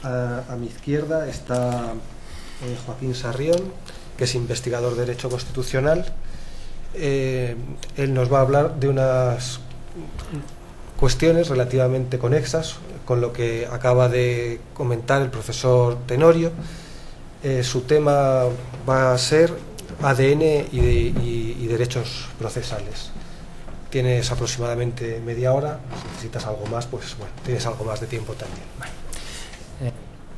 A mi izquierda está Joaquín Sarrión, que es investigador de Derecho Constitucional. Él nos va a hablar de unas cuestiones relativamente conexas con lo que acaba de comentar el profesor Tenorio. Su tema va a ser ADN y derechos procesales. Tienes aproximadamente media hora. Si necesitas algo más, pues bueno, tienes algo más de tiempo también.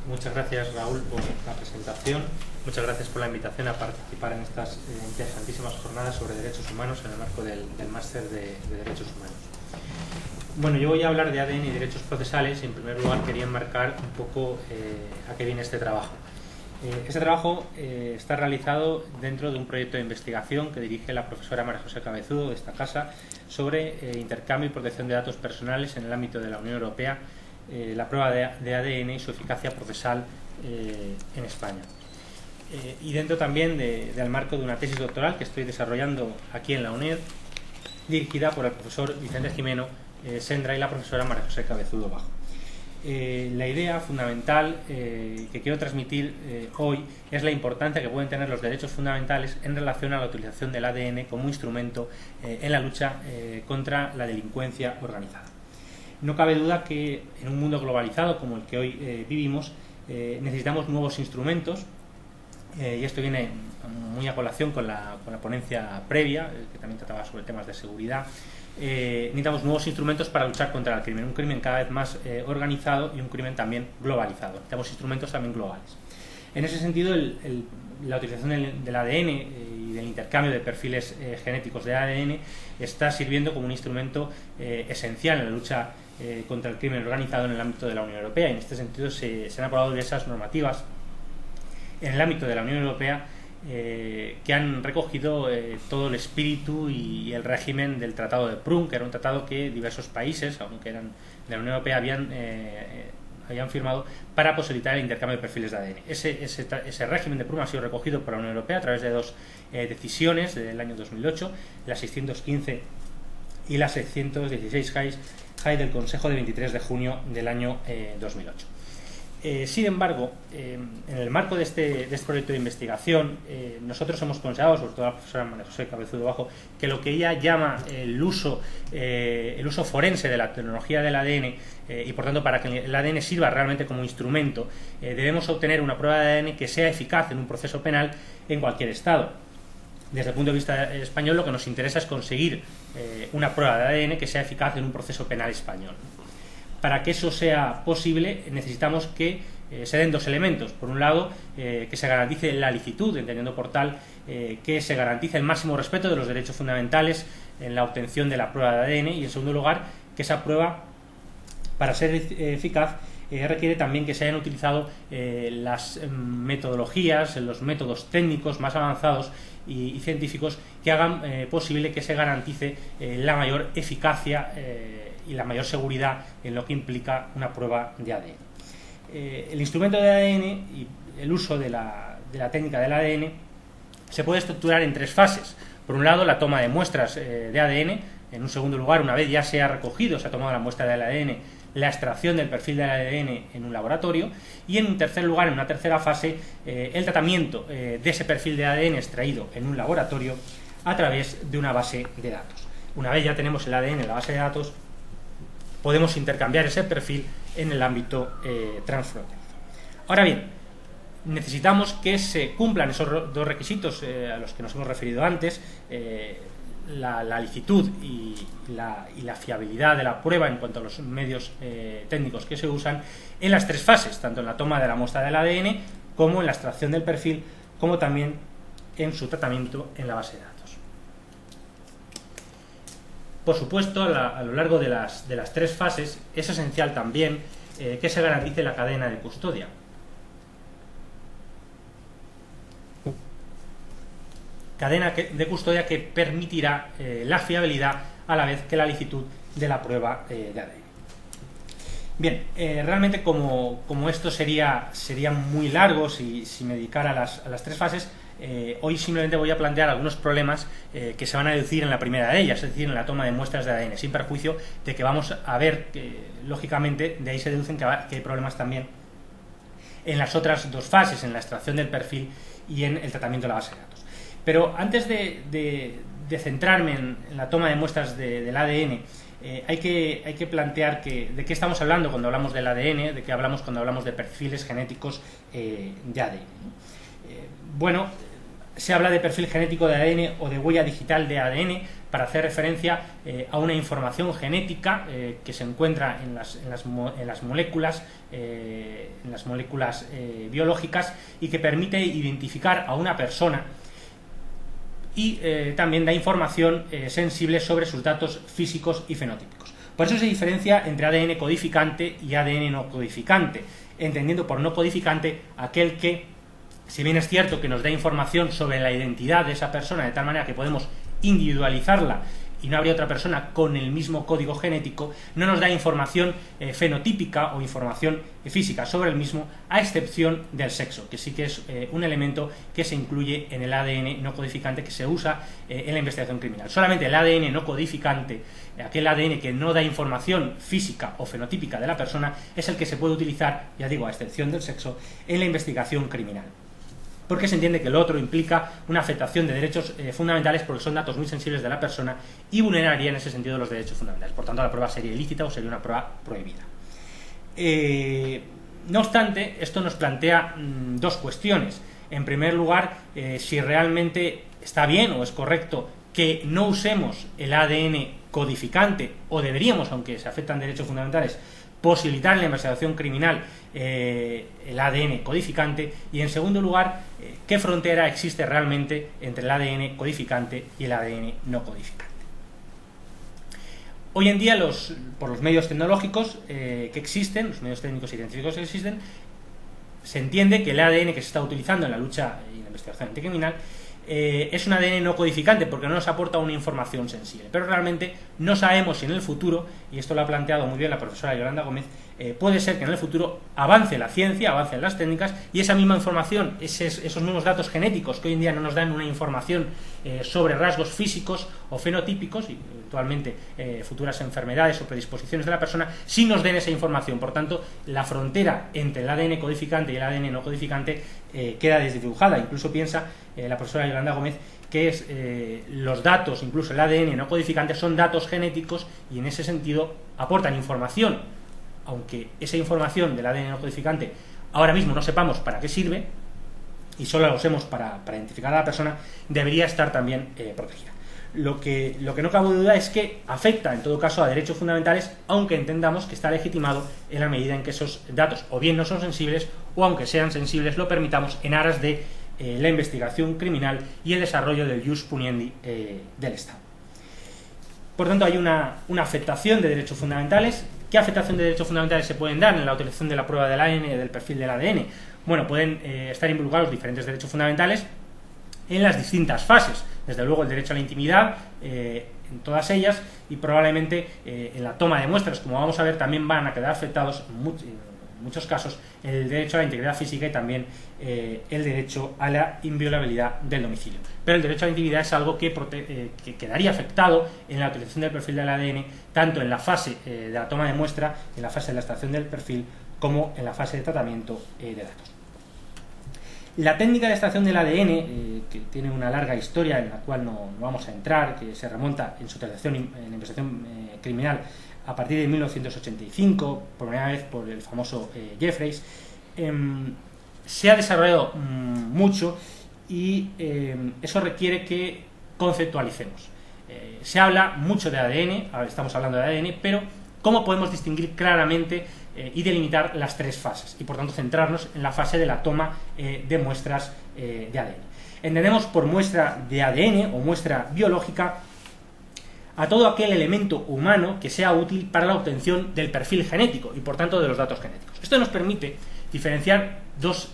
Muchas gracias, Raúl, por la presentación. Muchas gracias por la invitación a participar en estas interesantísimas jornadas sobre derechos humanos en el marco del Máster de Derechos Humanos. Bueno, yo voy a hablar de ADN y derechos procesales y en primer lugar quería enmarcar un poco a qué viene este trabajo. Este trabajo está realizado dentro de un proyecto de investigación que dirige la profesora María José Cabezudo de esta casa sobre intercambio y protección de datos personales en el ámbito de la Unión Europea, la prueba de ADN y su eficacia procesal en España. Y dentro también del marco de una tesis doctoral que estoy desarrollando aquí en la UNED, dirigida por el profesor Vicente Jimeno Sendra y la profesora María José Cabezudo Bajo. La idea fundamental que quiero transmitir hoy es la importancia que pueden tener los derechos fundamentales en relación a la utilización del ADN como instrumento en la lucha contra la delincuencia organizada. No cabe duda que en un mundo globalizado como el que hoy vivimos necesitamos nuevos instrumentos y esto viene muy a colación con la ponencia previa que también trataba sobre temas de seguridad. Necesitamos nuevos instrumentos para luchar contra el crimen, un crimen cada vez más organizado y un crimen también globalizado. Necesitamos instrumentos también globales. En ese sentido, la utilización del ADN y del intercambio de perfiles genéticos de ADN está sirviendo como un instrumento esencial en la lucha contra el crimen organizado en el ámbito de la Unión Europea. Y en este sentido se han aprobado diversas normativas en el ámbito de la Unión Europea que han recogido todo el espíritu y el régimen del Tratado de Prüm, que era un tratado que diversos países, aunque eran de la Unión Europea, habían firmado para posibilitar el intercambio de perfiles de ADN. Ese régimen de Prüm ha sido recogido por la Unión Europea a través de dos decisiones del año 2008, la 615 y la 616 JAI del Consejo de 23 de junio del año 2008. Sin embargo, en el marco de este proyecto de investigación, nosotros hemos considerado, sobre todo la profesora María José Cabezudo Bajo, que lo que ella llama el uso forense de la tecnología del ADN y por tanto para que el ADN sirva realmente como instrumento, debemos obtener una prueba de ADN que sea eficaz en un proceso penal en cualquier estado. Desde el punto de vista español, lo que nos interesa es conseguir una prueba de ADN que sea eficaz en un proceso penal español. Para que eso sea posible necesitamos que se den dos elementos. Por un lado, que se garantice la licitud, entendiendo por tal que se garantice el máximo respeto de los derechos fundamentales en la obtención de la prueba de ADN y, en segundo lugar, que esa prueba, para ser eficaz, requiere también que se hayan utilizado las metodologías, los métodos técnicos más avanzados y científicos que hagan posible que se garantice la mayor eficacia y la mayor seguridad en lo que implica una prueba de ADN. El instrumento de ADN y el uso de la técnica del ADN se puede estructurar en tres fases. Por un lado, la toma de muestras de ADN. En un segundo lugar, una vez ya se ha recogido, se ha tomado la muestra del ADN, la extracción del perfil del ADN en un laboratorio. Y en un tercer lugar, en una tercera fase, el tratamiento de ese perfil de ADN extraído en un laboratorio a través de una base de datos. Una vez ya tenemos el ADN en la base de datos, podemos intercambiar ese perfil en el ámbito transfronterizo. Ahora bien, necesitamos que se cumplan esos dos requisitos a los que nos hemos referido antes, la licitud y la fiabilidad de la prueba en cuanto a los medios técnicos que se usan en las tres fases, tanto en la toma de la muestra del ADN como en la extracción del perfil, como también en su tratamiento en la base de datos. Por supuesto, a lo largo de las tres fases es esencial también que se garantice la cadena de custodia. Cadena de custodia que permitirá la fiabilidad a la vez que la licitud de la prueba de ADN. Bien, realmente como esto sería muy largo si me dedicara a las tres fases, hoy simplemente voy a plantear algunos problemas que se van a deducir en la primera de ellas, es decir, en la toma de muestras de ADN, sin perjuicio de que vamos a ver que, lógicamente, de ahí se deducen que hay problemas también en las otras dos fases, en la extracción del perfil y en el tratamiento de la base de datos. Pero antes de centrarme en la toma de muestras del ADN, hay que plantear de qué estamos hablando cuando hablamos del ADN, de qué hablamos cuando hablamos de perfiles genéticos de ADN. Bueno, se habla de perfil genético de ADN o de huella digital de ADN para hacer referencia a una información genética que se encuentra en las moléculas biológicas y que permite identificar a una persona y también da información sensible sobre sus datos físicos y fenotípicos. Por eso se diferencia entre ADN codificante y ADN no codificante, entendiendo por no codificante aquel que, si bien es cierto que nos da información sobre la identidad de esa persona de tal manera que podemos individualizarla y no habría otra persona con el mismo código genético, no nos da información fenotípica o información física sobre el mismo, a excepción del sexo, que sí que es un elemento que se incluye en el ADN no codificante que se usa en la investigación criminal. Solamente el ADN no codificante, aquel ADN que no da información física o fenotípica de la persona, es el que se puede utilizar, ya digo, a excepción del sexo, en la investigación criminal. Porque se entiende que lo otro implica una afectación de derechos fundamentales porque son datos muy sensibles de la persona y vulneraría en ese sentido los derechos fundamentales. Por tanto, la prueba sería ilícita o sería una prueba prohibida. No obstante, esto nos plantea dos cuestiones. En primer lugar, si realmente está bien o es correcto que no usemos el ADN codificante, o deberíamos, aunque se afectan derechos fundamentales, posibilitar en la investigación criminal el ADN codificante, y en segundo lugar, qué frontera existe realmente entre el ADN codificante y el ADN no codificante. Hoy en día, por los medios tecnológicos que existen, los medios técnicos y científicos que existen, se entiende que el ADN que se está utilizando en la lucha y en la investigación anticriminal es un ADN no codificante porque no nos aporta una información sensible, pero realmente no sabemos si en el futuro, y esto lo ha planteado muy bien la profesora Yolanda Gómez, puede ser que en el futuro avance la ciencia, avancen las técnicas y esa misma información, esos mismos datos genéticos que hoy en día no nos dan una información sobre rasgos físicos o fenotípicos y eventualmente futuras enfermedades o predisposiciones de la persona, sí nos den esa información. Por tanto, la frontera entre el ADN codificante y el ADN no codificante queda desdibujada. Incluso piensa la profesora Yolanda Gómez que los datos, incluso el ADN no codificante, son datos genéticos y en ese sentido aportan información, aunque esa información del ADN no codificante ahora mismo no sepamos para qué sirve y solo la usemos para identificar a la persona, debería estar también protegida. Lo que no cabe duda es que afecta en todo caso a derechos fundamentales, aunque entendamos que está legitimado en la medida en que esos datos o bien no son sensibles o aunque sean sensibles lo permitamos en aras de la investigación criminal y el desarrollo del ius puniendi del Estado. Por tanto, hay una afectación de derechos fundamentales. ¿Qué afectación de derechos fundamentales se pueden dar en la utilización de la prueba del ADN y del perfil del ADN? Bueno, pueden estar involucrados diferentes derechos fundamentales en las distintas fases. Desde luego el derecho a la intimidad en todas ellas y probablemente en la toma de muestras, como vamos a ver, también van a quedar afectados en muchos casos el derecho a la integridad física y también el derecho a la inviolabilidad del domicilio. Pero el derecho a la intimidad es algo que quedaría afectado en la utilización del perfil del ADN, tanto en la fase de la toma de muestra, en la fase de la extracción del perfil, como en la fase de tratamiento de datos. La técnica de extracción del ADN, que tiene una larga historia en la cual no vamos a entrar, que se remonta en su utilización en la investigación criminal a partir de 1985, por primera vez por el famoso Jeffreys, se ha desarrollado mucho y eso requiere que conceptualicemos. Se habla mucho de ADN, ahora estamos hablando de ADN, pero ¿cómo podemos distinguir claramente y delimitar las tres fases? Y por tanto centrarnos en la fase de la toma de muestras de ADN. Entendemos por muestra de ADN o muestra biológica a todo aquel elemento humano que sea útil para la obtención del perfil genético y por tanto de los datos genéticos. Esto nos permite diferenciar dos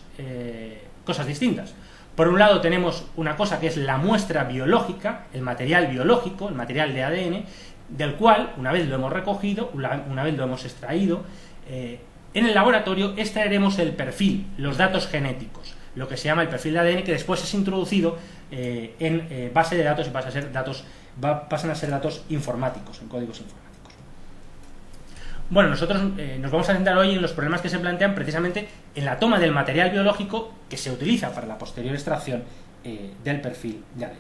cosas distintas. Por un lado tenemos una cosa que es la muestra biológica, el material biológico, el material de ADN, del cual, una vez lo hemos recogido, una vez lo hemos extraído, en el laboratorio extraeremos el perfil, los datos genéticos, lo que se llama el perfil de ADN, que después es introducido en base de datos y pasan a ser datos informáticos, en códigos informáticos. Bueno, nosotros nos vamos a centrar hoy en los problemas que se plantean precisamente en la toma del material biológico que se utiliza para la posterior extracción del perfil de ADN.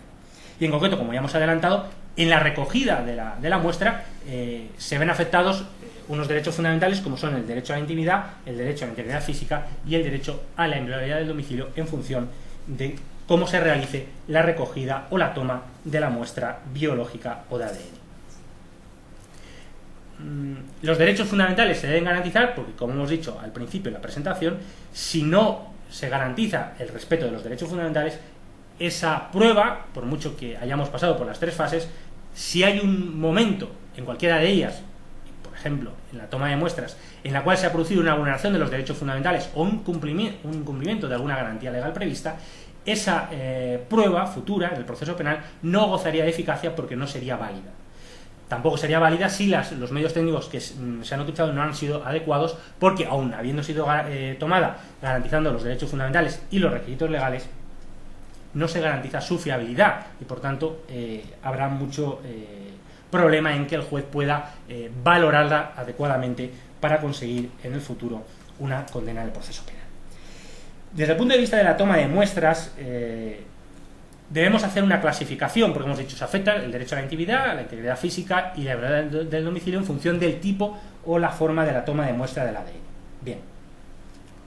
Y en concreto, como ya hemos adelantado, en la recogida de la muestra se ven afectados unos derechos fundamentales como son el derecho a la intimidad, el derecho a la integridad física y el derecho a la inviolabilidad del domicilio en función de cómo se realice la recogida o la toma de la muestra biológica o de ADN. Los derechos fundamentales se deben garantizar porque, como hemos dicho al principio de la presentación, si no se garantiza el respeto de los derechos fundamentales, esa prueba, por mucho que hayamos pasado por las tres fases, si hay un momento en cualquiera de ellas, por ejemplo, en la toma de muestras, en la cual se ha producido una vulneración de los derechos fundamentales o un incumplimiento de alguna garantía legal prevista, esa prueba futura del proceso penal no gozaría de eficacia porque no sería válida. Tampoco sería válida si los medios técnicos que se han utilizado no han sido adecuados porque, aun habiendo sido tomada garantizando los derechos fundamentales y los requisitos legales, no se garantiza su fiabilidad y, por tanto, habrá mucho problema en que el juez pueda valorarla adecuadamente para conseguir en el futuro una condena del proceso penal. Desde el punto de vista de la toma de muestras, debemos hacer una clasificación, porque hemos dicho se afecta el derecho a la intimidad, a la integridad física y la verdad del domicilio en función del tipo o la forma de la toma de muestra del ADN. Bien,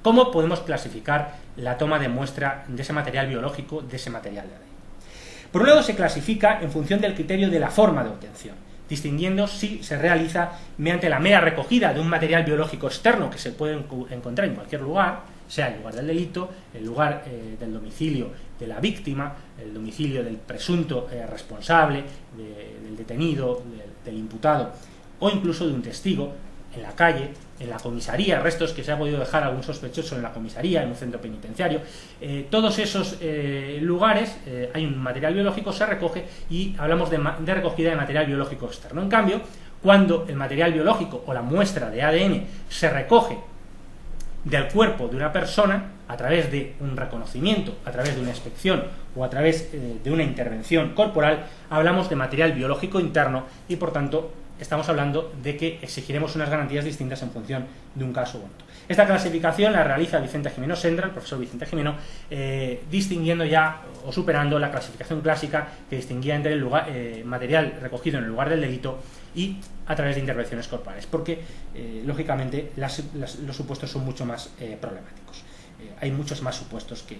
¿cómo podemos clasificar la toma de muestra de ese material biológico, de ese material de ADN? Por un lado, se clasifica en función del criterio de la forma de obtención, distinguiendo si se realiza mediante la mera recogida de un material biológico externo que se puede encontrar en cualquier lugar, sea el lugar del delito, el lugar del domicilio de la víctima, el domicilio del presunto responsable, del detenido, del imputado, o incluso de un testigo, en la calle, en la comisaría, restos que se ha podido dejar algún sospechoso en la comisaría, en un centro penitenciario. Todos esos lugares hay un material biológico, se recoge y hablamos de recogida de material biológico externo. En cambio, cuando el material biológico o la muestra de ADN se recoge del cuerpo de una persona a través de un reconocimiento, a través de una inspección o a través de una intervención corporal, hablamos de material biológico interno y, por tanto, estamos hablando de que exigiremos unas garantías distintas en función de un caso u otro. Esta clasificación la realiza Vicente Gimeno Sendra, el profesor Vicente Gimeno, distinguiendo ya o superando la clasificación clásica que distinguía entre el material recogido en el lugar del delito y a través de intervenciones corporales, porque lógicamente los supuestos son mucho más problemáticos. Hay muchos más supuestos que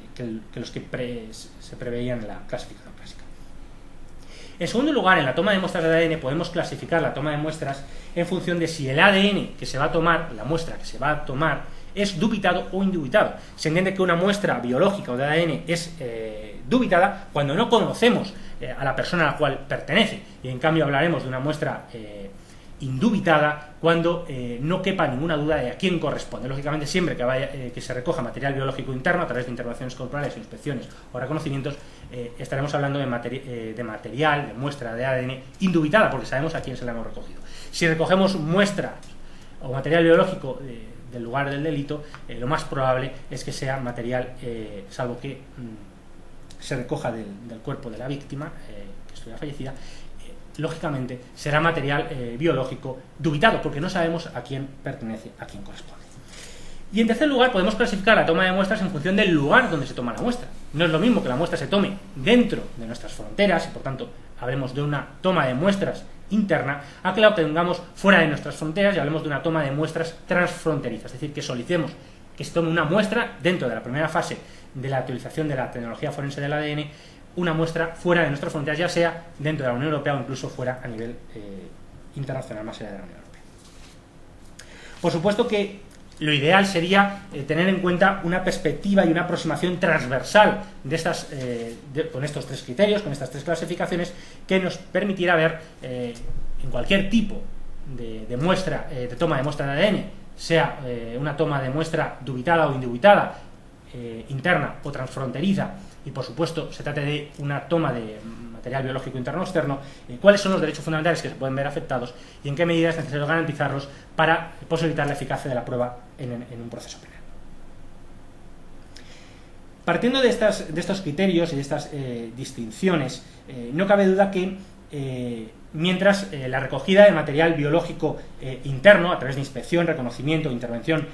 los que se preveían en la clasificación clásica. En segundo lugar, en la toma de muestras de ADN podemos clasificar la toma de muestras en función de si el ADN que se va a tomar, la muestra que se va a tomar, es dubitado o indubitado. Se entiende que una muestra biológica o de ADN es dubitada cuando no conocemos a la persona a la cual pertenece, y en cambio hablaremos de una muestra indubitada cuando no quepa ninguna duda de a quién corresponde. Lógicamente, siempre que se recoja material biológico interno a través de intervenciones corporales, inspecciones o reconocimientos, estaremos hablando de material, de muestra de ADN indubitada, porque sabemos a quién se la hemos recogido. Si recogemos muestras o material biológico del lugar del delito, lo más probable es que sea material, salvo que se recoja del cuerpo de la víctima, que estuviera fallecida, lógicamente será material biológico dubitado, porque no sabemos a quién pertenece, a quién corresponde. Y en tercer lugar, podemos clasificar la toma de muestras en función del lugar donde se toma la muestra. No es lo mismo que la muestra se tome dentro de nuestras fronteras, y por tanto hablemos de una toma de muestras interna, a que la obtengamos fuera de nuestras fronteras y hablemos de una toma de muestras transfronterizas, es decir, que solicitemos que se tome una muestra dentro de la primera fase de la utilización de la tecnología forense del ADN, una muestra fuera de nuestras fronteras, ya sea dentro de la Unión Europea o incluso fuera a nivel internacional, más allá de la Unión Europea. Por supuesto que lo ideal sería tener en cuenta una perspectiva y una aproximación transversal de con estos tres criterios, con estas tres clasificaciones, que nos permitiera ver en cualquier tipo de muestra, de toma de muestra de ADN, sea una toma de muestra dubitada o indubitada, interna o transfronteriza, y por supuesto se trata de una toma de material biológico interno o externo, cuáles son los derechos fundamentales que se pueden ver afectados y en qué medida es necesario garantizarlos para posibilitar la eficacia de la prueba en un proceso penal. Partiendo de estos criterios y de estas distinciones, no cabe duda que mientras la recogida de material biológico interno, a través de inspección, reconocimiento, intervención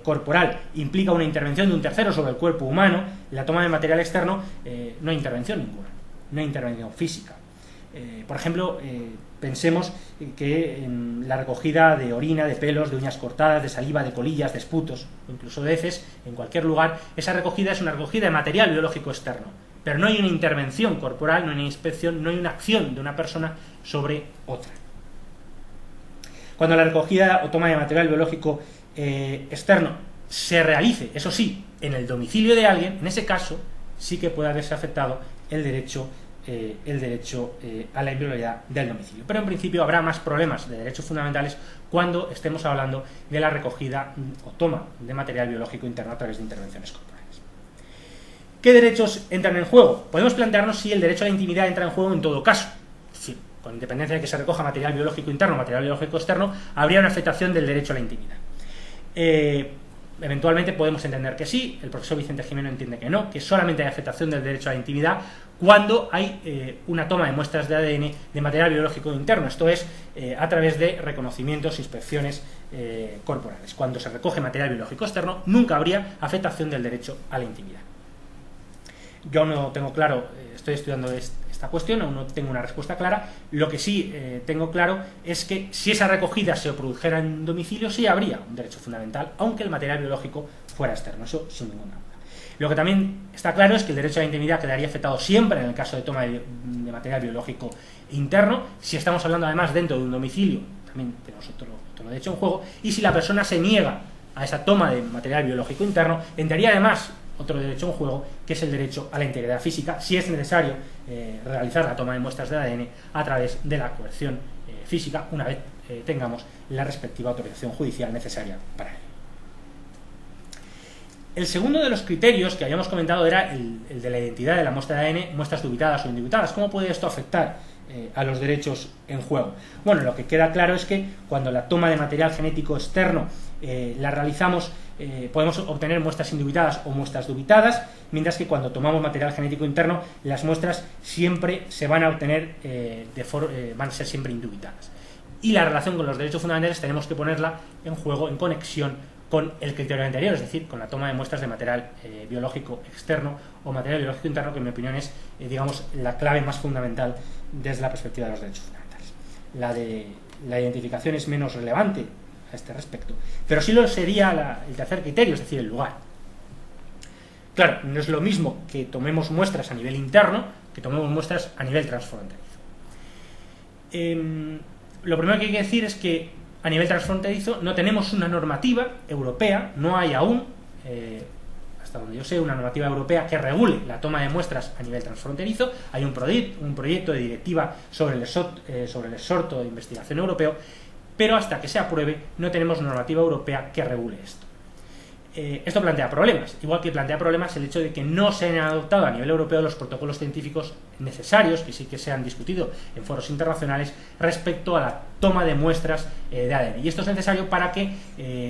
corporal, implica una intervención de un tercero sobre el cuerpo humano. La toma de material externo no hay intervención ninguna, no hay intervención física. Por ejemplo, pensemos que en la recogida de orina, de pelos, de uñas cortadas, de saliva, de colillas, de esputos, o incluso de heces, en cualquier lugar, esa recogida es una recogida de material biológico externo. Pero no hay una intervención corporal, no hay una inspección, no hay una acción de una persona sobre otra. Cuando la recogida o toma de material biológico externo se realice, eso sí, en el domicilio de alguien, en ese caso sí que puede haberse afectado el derecho a la inviolabilidad del domicilio. Pero en principio habrá más problemas de derechos fundamentales cuando estemos hablando de la recogida o toma de material biológico interno a través de intervenciones corporales. ¿Qué derechos entran en juego? Podemos plantearnos si el derecho a la intimidad entra en juego en todo caso. Es decir, con independencia de que se recoja material biológico interno o material biológico externo, habría una afectación del derecho a la intimidad. Eventualmente podemos entender que sí, el profesor Vicente Gimeno entiende que no, que solamente hay afectación del derecho a la intimidad cuando hay una toma de muestras de ADN de material biológico interno, esto es, a través de reconocimientos, inspecciones corporales. Cuando se recoge material biológico externo, nunca habría afectación del derecho a la intimidad. Yo no tengo claro, estoy estudiando esta cuestión, aún no tengo una respuesta clara. Lo que sí tengo claro es que si esa recogida se produjera en domicilio, sí habría un derecho fundamental, aunque el material biológico fuera externo, eso sin ninguna duda. Lo que también está claro es que el derecho a la intimidad quedaría afectado siempre en el caso de toma de material biológico interno. Si estamos hablando además dentro de un domicilio, también tenemos otro derecho en juego, y si la persona se niega a esa toma de material biológico interno, entraría además otro derecho en juego, que es el derecho a la integridad física, si es necesario realizar la toma de muestras de ADN a través de la coerción física, una vez tengamos la respectiva autorización judicial necesaria para ello. El segundo de los criterios que habíamos comentado era el de la identidad de la muestra de ADN, muestras dubitadas o indubitadas. ¿Cómo puede esto afectar a los derechos en juego? Bueno, lo que queda claro es que cuando la toma de material genético externo la realizamos, podemos obtener muestras indubitadas o muestras dubitadas, mientras que cuando tomamos material genético interno, las muestras siempre se van a obtener, van a ser siempre indubitadas. Y la relación con los derechos fundamentales tenemos que ponerla en juego, en conexión con el criterio anterior, es decir, con la toma de muestras de material biológico externo o material biológico interno, que en mi opinión es, digamos, la clave más fundamental desde la perspectiva de los derechos fundamentales. La identificación es menos relevante a este respecto, pero sí lo sería el tercer criterio, es decir, el lugar. Claro, no es lo mismo que tomemos muestras a nivel interno que tomemos muestras a nivel transfronterizo. Lo primero que hay que decir es que a nivel transfronterizo no tenemos una normativa europea, no hay aún, hasta donde yo sé, una normativa europea que regule la toma de muestras a nivel transfronterizo. Hay un proyecto de directiva sobre el exhorto de investigación europeo, pero hasta que se apruebe no tenemos normativa europea que regule esto. Esto plantea problemas, igual que plantea problemas el hecho de que no se han adoptado a nivel europeo los protocolos científicos necesarios, que sí que se han discutido en foros internacionales, respecto a la toma de muestras de ADN. Y esto es necesario para que,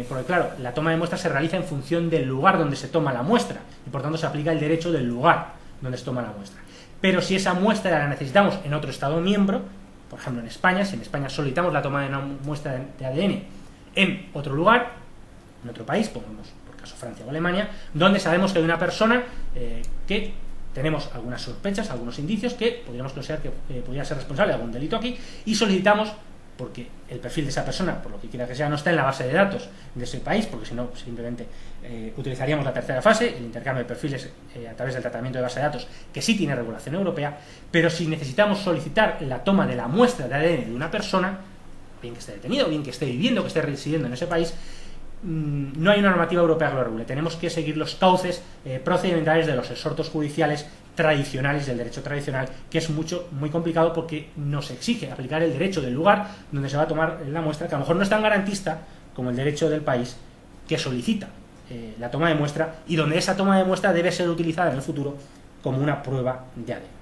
porque claro, la toma de muestras se realiza en función del lugar donde se toma la muestra, y por tanto se aplica el derecho del lugar donde se toma la muestra. Pero si esa muestra la necesitamos en otro Estado miembro, por ejemplo en España, si en España solicitamos la toma de una muestra de ADN en otro lugar, en otro país, pongamos Francia o Alemania, donde sabemos que hay una persona que tenemos algunas sospechas, algunos indicios que podríamos considerar que podría ser responsable de algún delito aquí, y solicitamos, porque el perfil de esa persona, por lo que quiera que sea, no está en la base de datos de ese país, porque si no simplemente utilizaríamos la tercera fase, el intercambio de perfiles a través del tratamiento de base de datos, que sí tiene regulación europea. Pero si necesitamos solicitar la toma de la muestra de ADN de una persona, bien que esté detenido, bien que esté viviendo, que esté residiendo en ese país, no hay una normativa europea que lo regule. Tenemos que seguir los cauces procedimentales de los exhortos judiciales tradicionales, del derecho tradicional, que es muy complicado, porque nos exige aplicar el derecho del lugar donde se va a tomar la muestra, que a lo mejor no es tan garantista como el derecho del país que solicita la toma de muestra, y donde esa toma de muestra debe ser utilizada en el futuro como una prueba de ADN.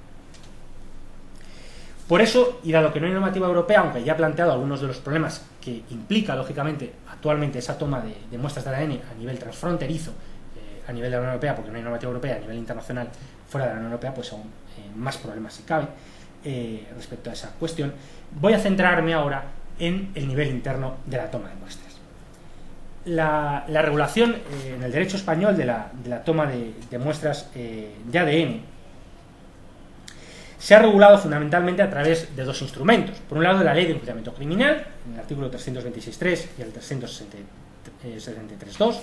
Por eso, y dado que no hay normativa europea, aunque ya he planteado algunos de los problemas que implica, lógicamente, actualmente esa toma de muestras de ADN a nivel transfronterizo, a nivel de la Unión Europea, porque no hay normativa europea, a nivel internacional, fuera de la Unión Europea, pues aún más problemas si cabe. respecto a esa cuestión. Voy a centrarme ahora en el nivel interno de la toma de muestras. La regulación en el derecho español de la toma de muestras de ADN se ha regulado fundamentalmente a través de dos instrumentos. Por un lado, la Ley de Enjuiciamiento Criminal, en el artículo 326.3 y el 373.2,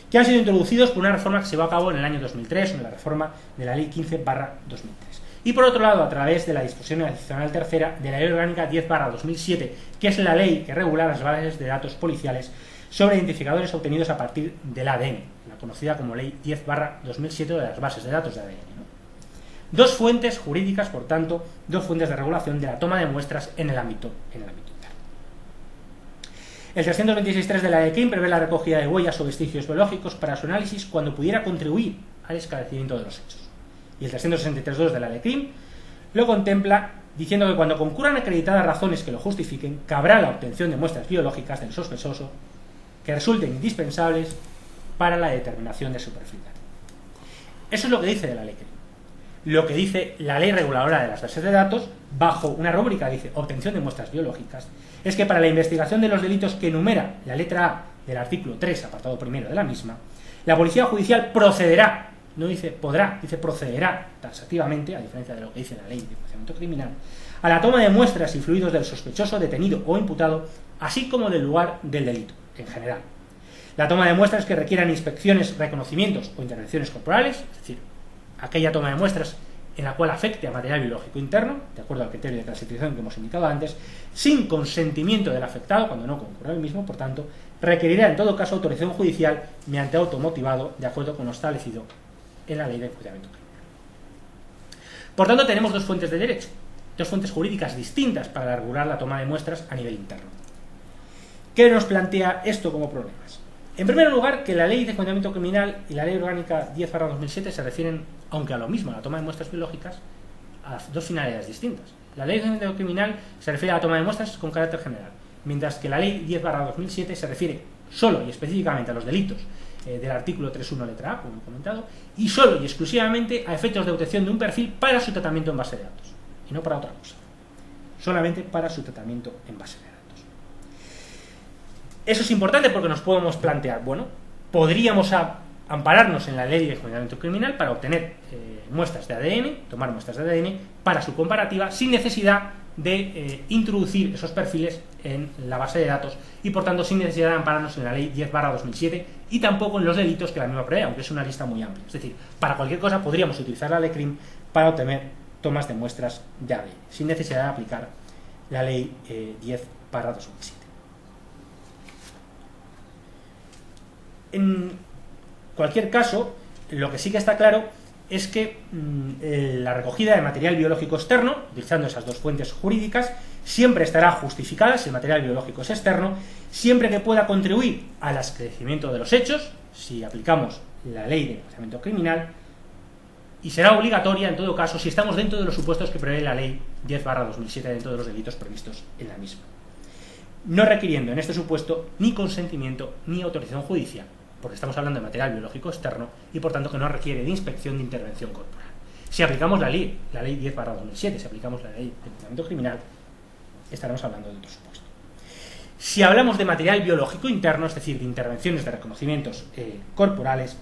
que han sido introducidos por una reforma que se llevó a cabo en el año 2003, en la reforma de la Ley 15/2003. Y por otro lado, a través de la disposición adicional tercera de la Ley Orgánica 10/2007, que es la ley que regula las bases de datos policiales sobre identificadores obtenidos a partir del ADN, la conocida como Ley 10/2007 de las bases de datos de ADN, ¿no? Dos fuentes jurídicas, por tanto, dos fuentes de regulación de la toma de muestras en el ámbito interno. El 326.3 de la ECRIM prevé la recogida de huellas o vestigios biológicos para su análisis cuando pudiera contribuir al esclarecimiento de los hechos. Y el 363.2 de la ECRIM lo contempla diciendo que cuando concurran acreditadas razones que lo justifiquen, cabrá la obtención de muestras biológicas del sospechoso que resulten indispensables para la determinación de su perfil. Eso es lo que dice de la ley. Lo que dice la ley reguladora de las bases de datos, bajo una rúbrica que dice obtención de muestras biológicas, es que para la investigación de los delitos que enumera la letra A del artículo 3, apartado primero de la misma, la policía judicial procederá, no dice podrá, dice procederá taxativamente, a diferencia de lo que dice la ley de enjuiciamiento criminal, a la toma de muestras y fluidos del sospechoso, detenido o imputado, así como del lugar del delito, en general. La toma de muestras que requieran inspecciones, reconocimientos o intervenciones corporales, es decir, aquella toma de muestras en la cual afecte a material biológico interno, de acuerdo al criterio de clasificación que hemos indicado antes, sin consentimiento del afectado, cuando no concurra el mismo, por tanto, requerirá en todo caso autorización judicial mediante auto motivado, de acuerdo con lo establecido en la ley de enjuiciamiento criminal. Por tanto, tenemos dos fuentes de derecho, dos fuentes jurídicas distintas para regular la toma de muestras a nivel interno. ¿Qué nos plantea esto como problemas? En primer lugar, que la ley de enjuiciamiento criminal y la ley orgánica 10/2007 se refieren, aunque a lo mismo, a la toma de muestras biológicas, a dos finalidades distintas. La ley de enjuiciamiento criminal se refiere a la toma de muestras con carácter general, mientras que la ley 10/2007 se refiere solo y específicamente a los delitos del artículo 3.1 letra A, como he comentado, y solo y exclusivamente a efectos de obtención de un perfil para su tratamiento en base de datos, y no para otra cosa. Solamente para su tratamiento en base de datos. Eso es importante porque nos podemos plantear, bueno, podríamos ampararnos en la ley de enjuiciamiento criminal para obtener muestras de ADN, tomar muestras de ADN para su comparativa sin necesidad de introducir esos perfiles en la base de datos y por tanto sin necesidad de ampararnos en la ley 10/2007 y tampoco en los delitos que la misma prevé, aunque es una lista muy amplia. Es decir, para cualquier cosa podríamos utilizar la ley CRIM para obtener tomas de muestras de ADN sin necesidad de aplicar la ley 10/2007. En cualquier caso, lo que sí que está claro es que la recogida de material biológico externo, utilizando esas dos fuentes jurídicas, siempre estará justificada si el material biológico es externo, siempre que pueda contribuir al esclarecimiento de los hechos, si aplicamos la ley de enjuiciamiento criminal, y será obligatoria en todo caso si estamos dentro de los supuestos que prevé la ley 10/2007 dentro de los delitos previstos en la misma, no requiriendo en este supuesto ni consentimiento ni autorización judicial, porque estamos hablando de material biológico externo y por tanto que no requiere de inspección de intervención corporal. Si aplicamos la ley 10/2007, si aplicamos la ley de enjuiciamiento criminal, estaremos hablando de otro supuesto. Si hablamos de material biológico interno, es decir, de intervenciones de reconocimientos corporales,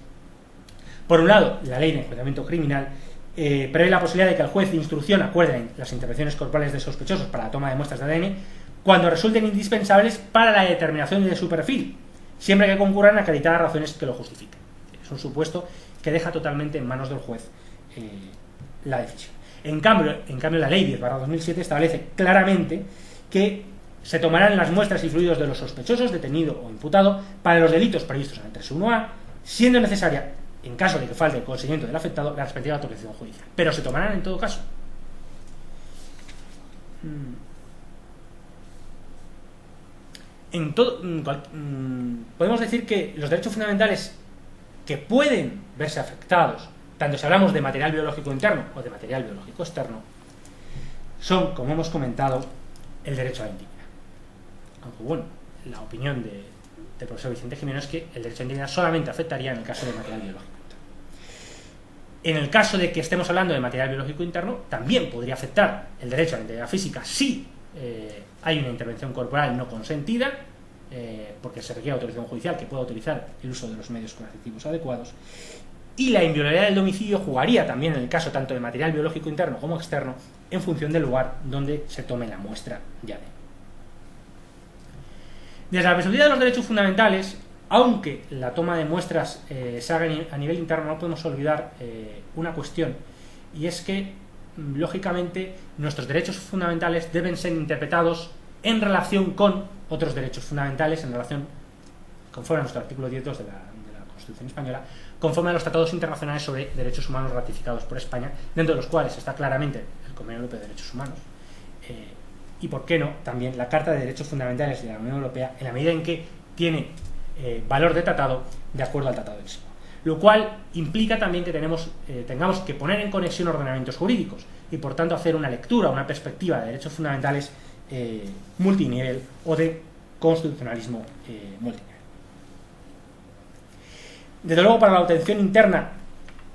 por un lado, la ley de enjuiciamiento criminal prevé la posibilidad de que el juez de instrucción acuerde las intervenciones corporales de sospechosos para la toma de muestras de ADN cuando resulten indispensables para la determinación de su perfil, siempre que concurran acreditadas razones que lo justifiquen. Es un supuesto que deja totalmente en manos del juez la decisión. En cambio, la ley 10/2007 establece claramente que se tomarán las muestras y fluidos de los sospechosos, detenido o imputado, para los delitos previstos en el 3.1a, siendo necesaria, en caso de que falte el consentimiento del afectado, la respectiva autorización judicial. Pero se tomarán en todo caso. Podemos decir que los derechos fundamentales que pueden verse afectados, tanto si hablamos de material biológico interno o de material biológico externo, son, como hemos comentado, el derecho a la intimidad. Aunque bueno, la opinión del profesor Vicente Jimeno es que el derecho a la intimidad solamente afectaría en el caso de material biológico interno. En el caso de que estemos hablando de material biológico interno, también podría afectar el derecho a la integridad física si hay una intervención corporal no consentida, porque se requiere autorización judicial que pueda autorizar el uso de los medios coercitivos adecuados. Y la inviolabilidad del domicilio jugaría también en el caso tanto de material biológico interno como externo en función del lugar donde se tome la muestra de ADN. Desde la perspectiva de los derechos fundamentales, aunque la toma de muestras se haga a nivel interno, no podemos olvidar una cuestión, y es que, lógicamente, nuestros derechos fundamentales deben ser interpretados en relación con otros derechos fundamentales, en relación, conforme a nuestro artículo 10.2 de la Constitución Española, conforme a los tratados internacionales sobre derechos humanos ratificados por España, dentro de los cuales está claramente el Convenio Europeo de Derechos Humanos, y, por qué no, también la Carta de Derechos Fundamentales de la Unión Europea, en la medida en que tiene valor de tratado de acuerdo al Tratado de Lisboa. Lo cual implica también que tengamos que poner en conexión ordenamientos jurídicos y, por tanto, hacer una lectura, una perspectiva de derechos fundamentales multinivel o de constitucionalismo multinivel. Desde luego, para la obtención interna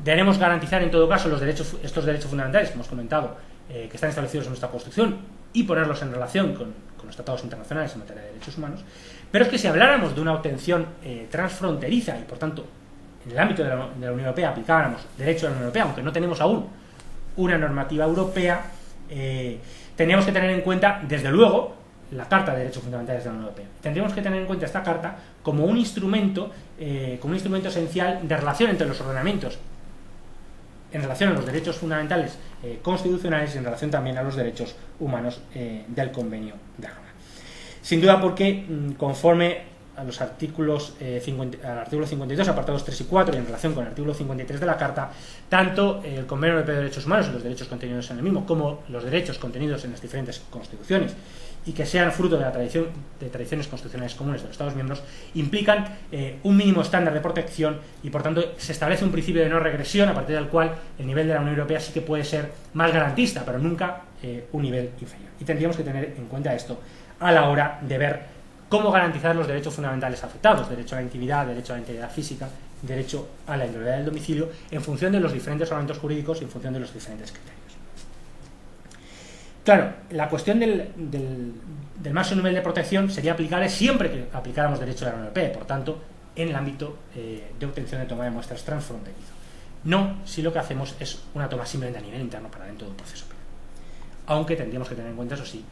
debemos garantizar en todo caso estos derechos fundamentales que hemos comentado, que están establecidos en nuestra Constitución, y ponerlos en relación con los tratados internacionales en materia de derechos humanos. Pero es que si habláramos de una obtención transfronteriza y, por tanto, en el ámbito de la Unión Europea aplicáramos derecho de la Unión Europea, aunque no tenemos aún una normativa europea, tendríamos que tener en cuenta, desde luego, la Carta de Derechos Fundamentales de la Unión Europea. Tendríamos que tener en cuenta esta Carta como un instrumento esencial de relación entre los ordenamientos, en relación a los derechos fundamentales constitucionales y en relación también a los derechos humanos del Convenio de Haga. Sin duda porque, conforme a los artículos al artículo 52, apartados 3 y 4, y en relación con el artículo 53 de la Carta, tanto el Convenio Europeo de Derechos Humanos y los derechos contenidos en el mismo, como los derechos contenidos en las diferentes constituciones, y que sean fruto de tradiciones constitucionales comunes de los Estados miembros, implican un mínimo estándar de protección y, por tanto, se establece un principio de no regresión a partir del cual el nivel de la Unión Europea sí que puede ser más garantista, pero nunca un nivel inferior. Y tendríamos que tener en cuenta esto a la hora de ver cómo garantizar los derechos fundamentales afectados: derecho a la intimidad, derecho a la integridad física, derecho a la inviolabilidad del domicilio, en función de los diferentes ordenamientos jurídicos y en función de los diferentes criterios. Claro, la cuestión del máximo nivel de protección sería aplicable siempre que aplicáramos derecho de la Unión Europea, por tanto, en el ámbito de obtención de toma de muestras transfronterizo. No si lo que hacemos es una toma simplemente a nivel interno para dentro de un proceso penal. Aunque tendríamos que tener en cuenta, eso sí,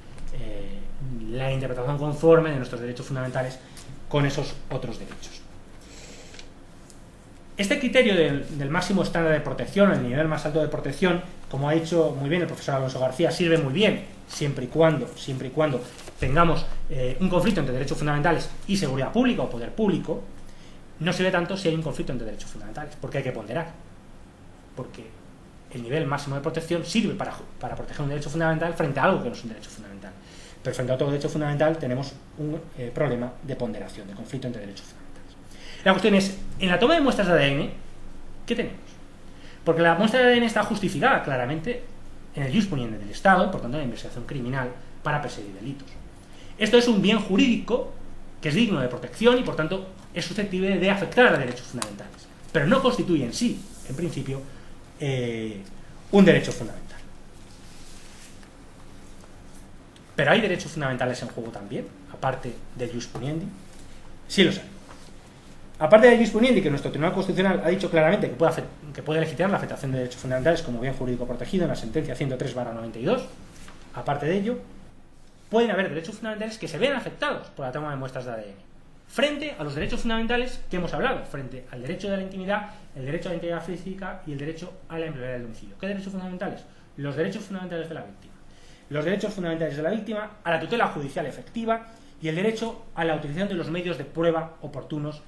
la interpretación conforme de nuestros derechos fundamentales con esos otros derechos. Este criterio del máximo estándar de protección, el nivel más alto de protección, como ha dicho muy bien el profesor Alonso García, sirve muy bien siempre y cuando tengamos un conflicto entre derechos fundamentales y seguridad pública o poder público. No sirve tanto si hay un conflicto entre derechos fundamentales, porque hay que ponderar. Porque el nivel máximo de protección sirve para proteger un derecho fundamental frente a algo que no es un derecho fundamental. Pero frente a otro derecho fundamental tenemos un problema de ponderación, de conflicto entre derechos fundamentales. La cuestión es, en la toma de muestras de ADN, ¿qué tenemos? Porque la muestra de ADN está justificada claramente en el jurisprudencia del Estado, por tanto en la investigación criminal, para perseguir delitos. Esto es un bien jurídico que es digno de protección y, por tanto, es susceptible de afectar a derechos fundamentales. Pero no constituye en sí, en principio, un derecho fundamental. Pero hay derechos fundamentales en juego también, aparte del jus puniendi. Sí los hay. Aparte del jus puniendi, que nuestro Tribunal Constitucional ha dicho claramente que puede legitimar la afectación de derechos fundamentales como bien jurídico protegido en la sentencia 103/92, aparte de ello, pueden haber derechos fundamentales que se vean afectados por la toma de muestras de ADN, frente a los derechos fundamentales que hemos hablado, frente al derecho de la intimidad, el derecho a la integridad física y el derecho a la inviolabilidad del domicilio. ¿Qué derechos fundamentales? Los derechos fundamentales de la víctima. Los derechos fundamentales de la víctima a la tutela judicial efectiva y el derecho a la utilización de los medios de prueba oportunos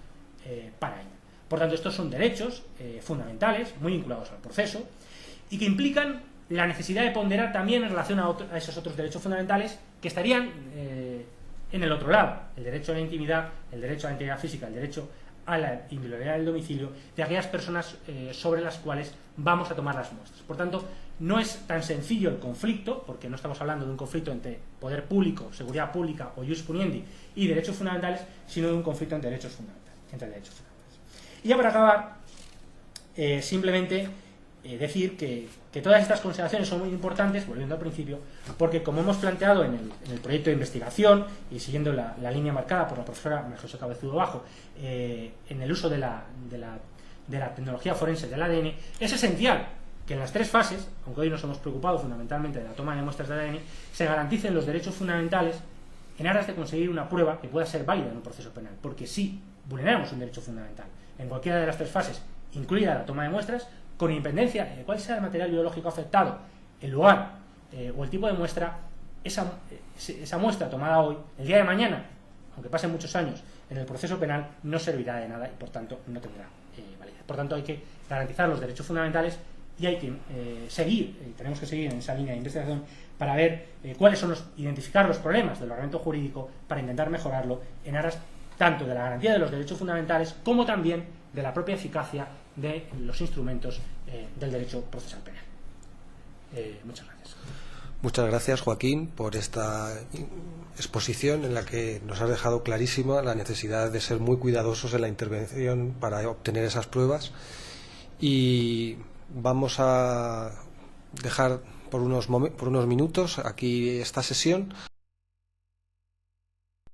para ella. Por tanto, estos son derechos fundamentales, muy vinculados al proceso, y que implican la necesidad de ponderar también en relación a esos otros derechos fundamentales que estarían en el otro lado: el derecho a la intimidad, el derecho a la integridad física, el derecho a la inviolabilidad del domicilio de aquellas personas sobre las cuales vamos a tomar las muestras. Por tanto, no es tan sencillo el conflicto, porque no estamos hablando de un conflicto entre poder público, seguridad pública o jus puniendi y derechos fundamentales, sino de un conflicto entre derechos fundamentales. Y ya para acabar, simplemente decir que todas estas consideraciones son muy importantes, volviendo al principio, porque como hemos planteado en el proyecto de investigación y siguiendo la línea marcada por la profesora María José Cabezudo Bajo, en el uso de la tecnología forense del ADN, es esencial que en las 3 fases, aunque hoy nos hemos preocupado fundamentalmente de la toma de muestras de ADN, se garanticen los derechos fundamentales en aras de conseguir una prueba que pueda ser válida en un proceso penal, porque si vulneramos un derecho fundamental en cualquiera de las 3 fases, incluida la toma de muestras, con independencia de cuál sea el material biológico afectado, el lugar o el tipo de muestra, esa muestra tomada hoy, el día de mañana, aunque pasen muchos años, en el proceso penal no servirá de nada y por tanto no tendrá validez. Por tanto hay que garantizar los derechos fundamentales y hay que tenemos que seguir en esa línea de investigación para ver identificar los problemas del ordenamiento jurídico para intentar mejorarlo en aras tanto de la garantía de los derechos fundamentales como también de la propia eficacia de los instrumentos del derecho procesal penal. Muchas gracias. Muchas gracias, Joaquín, por esta exposición en la que nos has dejado clarísima la necesidad de ser muy cuidadosos en la intervención para obtener esas pruebas. Y vamos a dejar por unos minutos aquí esta sesión.